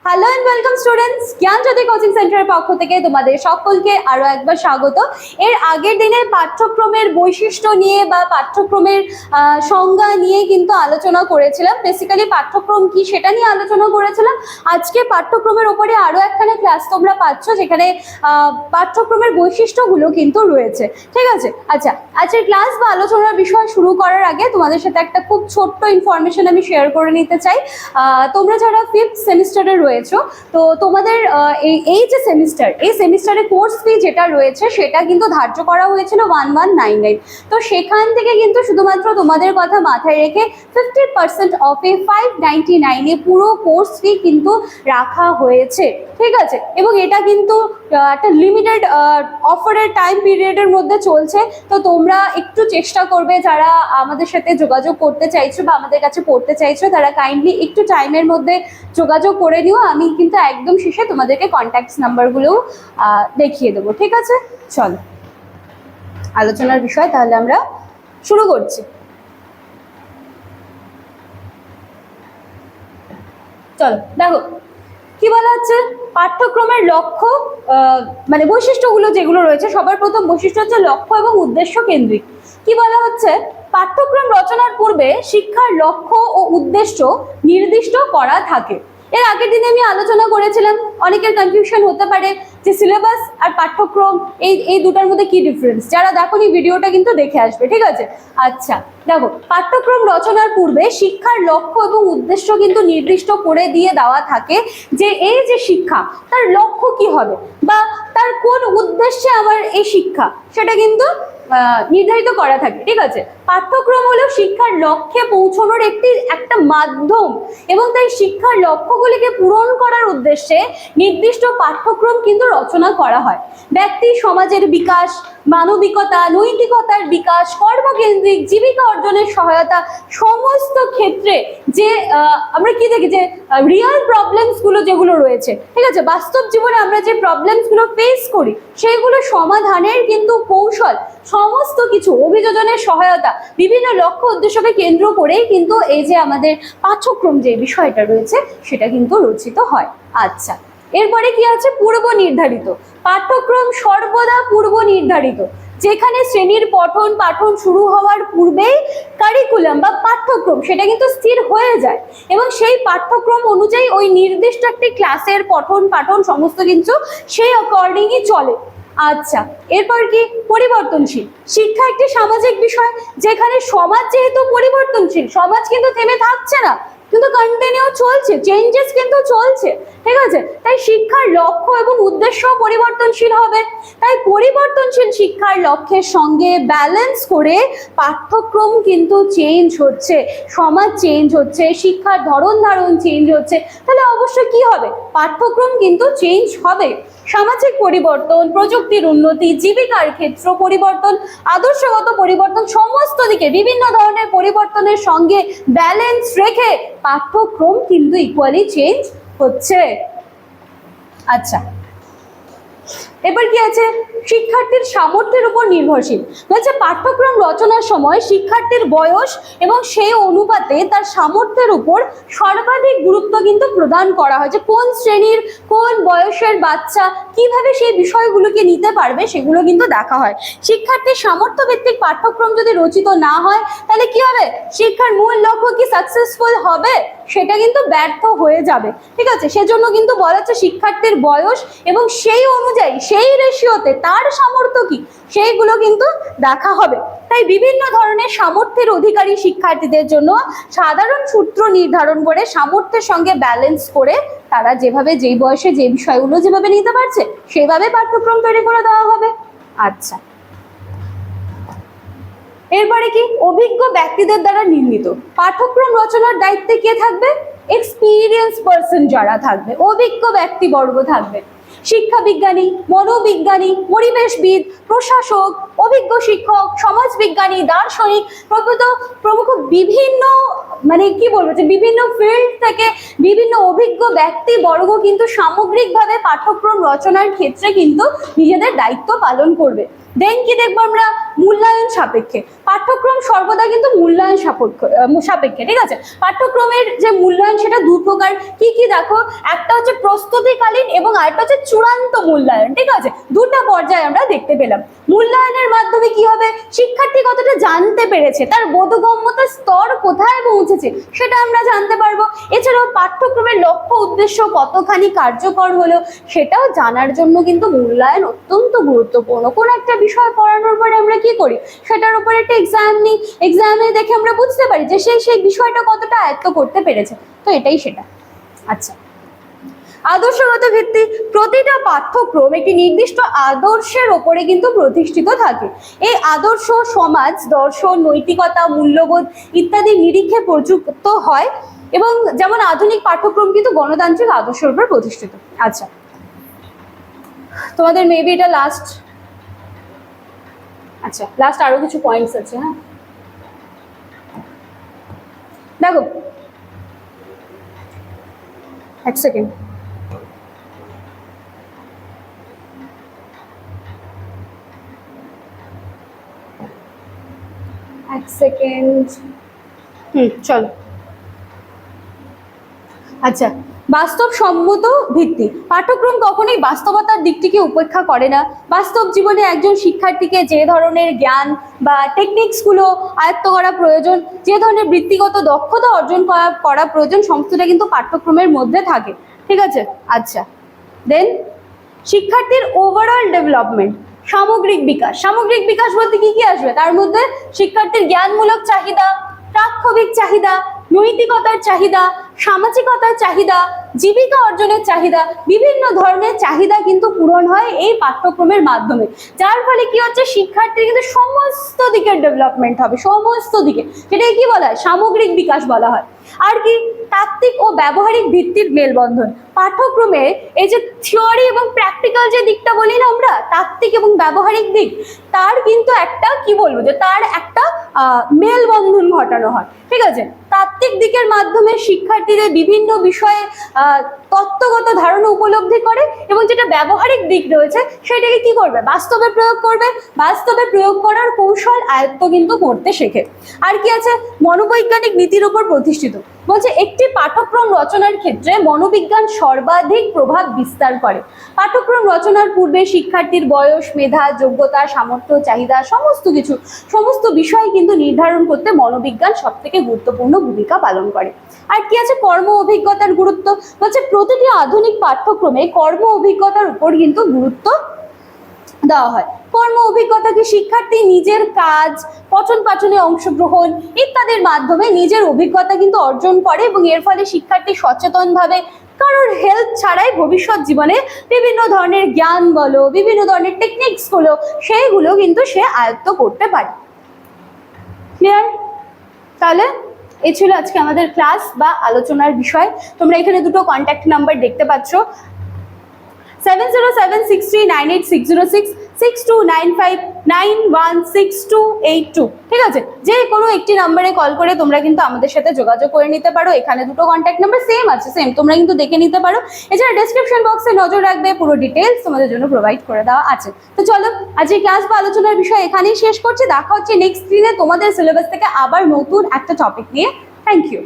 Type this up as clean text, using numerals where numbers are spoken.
Hello and welcome students, Gyanjyoti coaching সেন্টারের পক্ষ থেকে তোমাদের সকলকে আরো একবার স্বাগত। এর আগের দিনে পাঠ্যক্রমের বৈশিষ্ট্য নিয়ে বা পাঠ্যক্রমের সংজ্ঞা নিয়ে কিন্তু আলোচনা করেছিলাম। বেসিক্যালি পাঠ্যক্রম কি সেটা নিয়ে আলোচনা করেছিলাম। আজকে পাঠ্যক্রমের উপরে আরো একখানে ক্লাস তোমরা পাচ্ছ, যেখানে পাঠ্যক্রমের বৈশিষ্ট্যগুলো কিন্তু রয়েছে। ঠিক আছে, আচ্ছা, আজকের ক্লাস বা আলোচনার বিষয় শুরু করার আগে তোমাদের সাথে একটা খুব ছোট্ট ইনফরমেশন আমি শেয়ার করে নিতে চাই। তোমরা যারা 5th সেমিস্টারে রয়েছো, তো তোমাদের এই যে সেমিস্টার, এই সেমিস্টারে কোর্স ফি যেটা রয়েছে সেটা কিন্তু ধার্য করা হয়েছিল 1199। তো সেখান থেকে কিন্তু শুধুমাত্র তোমাদের কথা মাথায় রেখে 50% অফে 599 পুরো কোর্স ফি কিন্তু রাখা হয়েছে। ঠিক আছে, এবং এটা কিন্তু একটা লিমিটেড অফারের টাইম পিরিয়ডের মধ্যে চলছে। তো তোমরা একটু চেষ্টা করবে, যারা আমাদের সাথে যোগাযোগ করতে চাইছো বা আমাদের কাছে পড়তে চাইছো, তারা কাইন্ডলি একটু টাইমের মধ্যে যোগাযোগ করে নিও। আমি কিন্তু একদম শেষে তোমাদেরকে কন্ট্যাক্ট নাম্বারগুলোও দেখিয়ে দেবো। ঠিক আছে, চলো আলোচনার বিষয় তাহলে আমরা শুরু করছি। চলো দেখো কি বলা হচ্ছে, পাঠ্যক্রমের লক্ষ্য মানে বৈশিষ্ট্যগুলো যেগুলো রয়েছে, সবার প্রথম বৈশিষ্ট্য হচ্ছে লক্ষ্য এবং উদ্দেশ্য কেন্দ্রিক। কি বলা হচ্ছে, পাঠ্যক্রম রচনার পূর্বে শিক্ষার লক্ষ্য ও উদ্দেশ্য নির্দিষ্ট করা থাকে। এর আগের দিনে আমি আলোচনা করেছিলাম, অনেকের কনফিউশন হতে পারে যে সিলেবাস আর পাঠ্যক্রম এই দুটার মধ্যে কি ডিফারেন্স। যারা দেখোনি ভিডিওটা কিন্তু দেখে আসবে। ঠিক আছে, আচ্ছা দেখো, পাঠ্যক্রম রচনার পূর্বে শিক্ষার লক্ষ্য এবং উদ্দেশ্য কিন্তু নির্দিষ্ট করে দিয়ে দেওয়া থাকে, যে এই যে শিক্ষা তার লক্ষ্য কি হবে বা তার কোন উদ্দেশ্যে আমার এই শিক্ষা, সেটা কিন্তু নির্ধারিত করা থাকে। ঠিক আছে, পাঠ্যক্রম হলো শিক্ষার লক্ষ্যে পৌঁছানোর একটা মাধ্যম, এবং তাই শিক্ষার লক্ষ্যগুলিকে পূরণ করার উদ্দেশ্যে নির্দিষ্ট পাঠ্যক্রম কিন্তু রচনা করা হয়। ব্যক্তি সমাজের বিকাশ, মানবিকতা, নৈতিকতার বিকাশ, কর্মকেন্দ্রিক জীবিকা অর্জনের সহায়তা, সমস্ত ক্ষেত্রে যে আমরা কি দেখি যে রিয়েল প্রবলেমসগুলো যেগুলো রয়েছে, ঠিক আছে, বাস্তব জীবনে আমরা যে প্রবলেমসগুলো ফেস করি সেইগুলো সমাধানের কিন্তু কৌশল, সমস্ত কিছু অভিযোজনের সহায়তা, বিভিন্ন লক্ষ্য উদ্দেশ্যকে কেন্দ্র করেই কিন্তু এই যে আমাদের পাঠ্যক্রম যে বিষয়টা রয়েছে সেটা কিন্তু রচিত হয়। আচ্ছা, এরপরে কি আছে, পূর্ব নির্ধারিত। পাঠ্যক্রম সর্বদা পূর্ব নির্ধারিত, যেখানে শ্রেণীর পঠন পাঠন শুরু হওয়ার পূর্বেই কারিকুলাম বা পাঠ্যক্রম সেটা কিন্তু স্থির হয়ে যায়, এবং সেই পাঠ্যক্রম অনুযায়ী ওই নির্দিষ্ট একটি ক্লাসের পঠন পাঠন সমস্ত কিছু সেই অ্যাকর্ডিংই চলে। আচ্ছা, এরপর কি, পরিবর্তনশীল। শিক্ষা একটি সামাজিক বিষয়, যেখানে সমাজ যেহেতু পরিবর্তনশীল, সমাজ কিন্তু থেমে থাকছে না, কিন্তু কন্টিনিউ চলছে, চেঞ্জেস কিন্তু চলছে। ঠিক আছে, তাই শিক্ষার লক্ষ্য এবং উদ্দেশ্য পরিবর্তনশীল হবে। তাই পরিবর্তনশীল শিক্ষার লক্ষ্যের সঙ্গে ব্যালেন্স করে পাঠ্যক্রম কিন্তু চেঞ্জ হচ্ছে, সমাজ চেঞ্জ হচ্ছে, শিক্ষার ধরন ধারণ চেঞ্জ হচ্ছে, তাহলে অবশ্যই কি হবে, পাঠ্যক্রম কিন্তু চেঞ্জ হবে। সামাজিক পরিবর্তন, প্রযুক্তির উন্নতি, জীবিকার ক্ষেত্র পরিবর্তন, আদর্শগত পরিবর্তন, সমস্ত দিকে বিভিন্ন ধরনের পরিবর্তনের সঙ্গে ব্যালেন্স রেখে পাঠ্যক্রম কিন্তু ইকুয়ালি চেঞ্জ হচ্ছে। আচ্ছা, এবার কি আছে, শিক্ষার্থীর সামর্থ্যের উপর নির্ভরশীল। বলছে পাঠ্যক্রম রচনার সময় শিক্ষার্থীর বয়স এবং সেই অনুপাতে তার সামর্থ্যের উপর সর্বাধিক গুরুত্ব কিন্তু প্রদান করা হয়, যে কোন শ্রেণীর কোন বয়সের বাচ্চা কিভাবে সেই বিষয়গুলোকে নিতে পারবে সেগুলো কিন্তু দেখা হয়। শিক্ষার্থীর সামর্থ্য ভিত্তিক পাঠ্যক্রম যদি রচিত না হয়, তাহলে কি হবে, শিক্ষার মূল লক্ষ্য কি সাকসেসফুল হবে, সেটা কিন্তু ব্যর্থ হয়ে যাবে। ঠিক আছে, সেজন্য কিন্তু বলা হচ্ছে শিক্ষার্থীর বয়স এবং সেই অনুযায়ী সেই রেশিওতে তার সামর্থ্য কি সেইগুলো কিন্তু দেখা হবে। তাই বিভিন্ন ধরনের সামর্থ্যের অধিকারী শিক্ষার্থীদের জন্য সাধারণ সূত্র নির্ধারণ করে সামর্থ্যের সঙ্গে ব্যালেন্স করে তারা যেভাবে যেই বয়সে যে বিষয়গুলো যেভাবে নিতে পারছে সেভাবে পাঠ্যক্রম তৈরি করে দেওয়া হবে। আচ্ছা, এরপরে কি, অভিজ্ঞ ব্যক্তিদের দ্বারা নির্মিত। পাঠ্যক্রম রচনার দায়িত্বে কে থাকবে, এক্সপিরিয়েন্স পার্সন যারা থাকবে, অভিজ্ঞ ব্যক্তিবর্গ থাকবে। শিক্ষা বিজ্ঞানী, মনোবিজ্ঞানী, পরিবেশবিদ, প্রশাসক, অভিজ্ঞ শিক্ষক, সমাজবিজ্ঞানী, দার্শনিক প্রমুখ বিভিন্ন মানে কি বলবো যে বিভিন্ন ফিল্ড থেকে বিভিন্ন অভিজ্ঞ ব্যক্তিবর্গ কিন্তু সামগ্রিকভাবে পাঠ্যক্রম রচনার ক্ষেত্রে কিন্তু নিজেদের দায়িত্ব পালন করবে। দেন কি দেখবো আমরা, মূল্যায়ন সাপেক্ষে। পাঠ্যক্রম সর্বদা কিন্তু মূল্যায়ন সাপেক্ষে, ঠিক আছে। পাঠ্যক্রমের যে মূল্যায়ন সেটা দু প্রকার, কি কি দেখো, একটা হচ্ছে প্রস্তুতিকালীন এবং আরেকটা হচ্ছে চূড়ান্ত মূল্যায়ন, ঠিক আছে। দুটা পর্যায়ে আমরা দেখতে পেলাম। মূল্যায়নের মাধ্যমে কি হবে, শিক্ষার্থী কতটা জানতে পেরেছে, তার বোধগম্যতার স্তর কোথায় পৌঁছেছে সেটা আমরা জানতে পারবো। এছাড়াও পাঠ্যক্রমের লক্ষ্য উদ্দেশ্য কতখানি কার্যকর হলো সেটাও জানার জন্য কিন্তু মূল্যায়ন অত্যন্ত গুরুত্বপূর্ণ। কোন একটা বিষয় পড়ানোর পরে আমরা কি করি, সেটার উপরে একটা এক্সাম নিই, এক্সামে দেখে আমরা বুঝতে পারি যে সেই বিষয়টা কতটা আয়ত্ত করতে পেরেছে। তো এটাই সেটা। আচ্ছা, আদর্শগত ভিত্তি। প্রতিটা পাঠ্যক্রম একটি নির্দিষ্ট আদর্শের ওপরে কিন্তু প্রতিষ্ঠিত থাকে। এই আদর্শ সমাজ, দর্শন, নৈতিকতা, মূল্যবোধ ইত্যাদি নিরীক্ষে প্রযুক্ত হয় এবং যেমন আধুনিক পাঠ্যক্রম কিন্তু গণতান্ত্রিক আদর্শের উপর প্রতিষ্ঠিত। আচ্ছা, তোমাদের মেবি এটা লাস্ট। আচ্ছা, লাস্ট আরো কিছু পয়েন্টস আছে। হ্যাঁ, দেখো এক সেকেন্ড। এক সেকেন্ড। চলো। আচ্ছা, বাস্তবসম্মত ভিত্তি। পাঠ্যক্রম কখনোই বাস্তবতার দিকটিকে উপেক্ষা করে না। বাস্তব জীবনে একজন শিক্ষার্থীকে যে ধরনের জ্ঞান বা টেকনিক্সগুলো আয়ত্ত করা প্রয়োজন, যে ধরনের বৃত্তিগত দক্ষতা অর্জন করা প্রয়োজন, সমস্তটা কিন্তু পাঠ্যক্রমের মধ্যে থাকে, ঠিক আছে। আচ্ছা, দেন শিক্ষার্থীর ওভারঅল ডেভেলপমেন্ট, সামগ্রিক বিকাশ। সামগ্রিক বিকাশ বলতে কি কি আসবে তার মধ্যে, শিক্ষার্থীর জ্ঞানমূলক চাহিদা, প্রাক্ষবিক চাহিদা, নৈতিকতার চাহিদা, সামাজিকতার চাহিদা, জীবিকা অর্জনের চাহিদা, বিভিন্ন ধরনের চাহিদা কিন্তু পূরণ হয় এই পাঠ্যক্রমের মাধ্যমে। যার ফলে কি হচ্ছে, শিক্ষার্থীর কিন্তু সমস্ত দিকের ডেভেলপমেন্ট হবে, সমস্ত দিকে। সেটাকে কি বলা হয়, সামগ্রিক বিকাশ বলা হয়। আর কি, তাত্ত্বিক ও ব্যবহারিক ভিত্তির মেলবন্ধন। পাঠ্যক্রমে এই যে থিওরি এবং প্র্যাকটিক্যাল যে দিকটা বলি না আমরা, তাত্ত্বিক এবং ব্যবহারিক দিক, তার কিন্তু একটা কি বলবো যে তার একটা মেলবন্ধন ঘটানো হয়, ঠিক আছে। তাত্ত্বিক দিকের মাধ্যমে শিক্ষার্থীদের বিভিন্ন বিষয়ে তত্ত্বগত ধারণা উপলব্ধি করে এবং যেটা ব্যবহারিক দিক রয়েছে সেটাকে কি করবে, বাস্তবে প্রয়োগ করবে। বাস্তবে প্রয়োগ করার কৌশল আয়ত্ত কিন্তু করতে শেখে। আর কি আছে, মনোবৈজ্ঞানিক নীতির উপর প্রতিষ্ঠিত। বলছে একটি পাঠ্যক্রম রচনার ক্ষেত্রে মনোবিজ্ঞান সর্বাধিক প্রভাব বিস্তার করে। পাঠ্যক্রম রচনার পূর্বে শিক্ষার্থীর বয়স, মেধা, যোগ্যতা, সামর্থ্য, চাহিদা সমস্ত বিষয় কিন্তু নির্ধারণ করতে মনোবিজ্ঞান সব থেকে গুরুত্বপূর্ণ ভূমিকা পালন করে। আর কি আছে, কর্ম অভিজ্ঞতার গুরুত্ব। বলছে প্রতিটি আধুনিক পাঠ্যক্রমে কর্ম অভিজ্ঞতার উপর কিন্তু গুরুত্ব দেওয়া হয়। কর্ম অভিজ্ঞতা কি, শিক্ষার্থী নিজের কাজ, পঠন পাঠনে অংশগ্রহণ ইত্যাদির মাধ্যমে নিজের অভিজ্ঞতা কিন্তু অর্জন করে এবং এর ফলে শিক্ষার্থী সচেতনভাবে কারোর হেল্প ছাড়াই ভবিষ্যৎ জীবনে বিভিন্ন ধরনের জ্ঞান বলো, বিভিন্ন ধরনের টেকনিক্স গুলো, সেইগুলো কিন্তু সে আয়ত্ত করতে পারে। ক্লিয়ার? তাহলে এই ছিল আজকে আমাদের ক্লাস বা আলোচনার বিষয়। তোমরা এখানে দুটো কন্ট্যাক্ট নাম্বার দেখতে পাচ্ছ, 7076398606, 6295916282, ঠিক আছে। যে কোনো একটি নাম্বারে কল করে তোমরা কিন্তু আমাদের সাথে যোগাযোগ করে নিতে পারো। এখানে দুটো কন্ট্যাক্ট নাম্বার সেম আছে, তোমরা কিন্তু দেখে নিতে পারো। এছাড়া ডেসক্রিপশন বক্সে নজর রাখবে, পুরো ডিটেলস তোমাদের জন্য প্রোভাইড করে দেওয়া আছে। তো চলো আজকে ক্লাস বা আলোচনার বিষয় এখানেই শেষ করছি। দেখা হচ্ছে নেক্সট দিনে তোমাদের সিলেবাস থেকে আবার নতুন একটা টপিক নিয়ে। Thank you.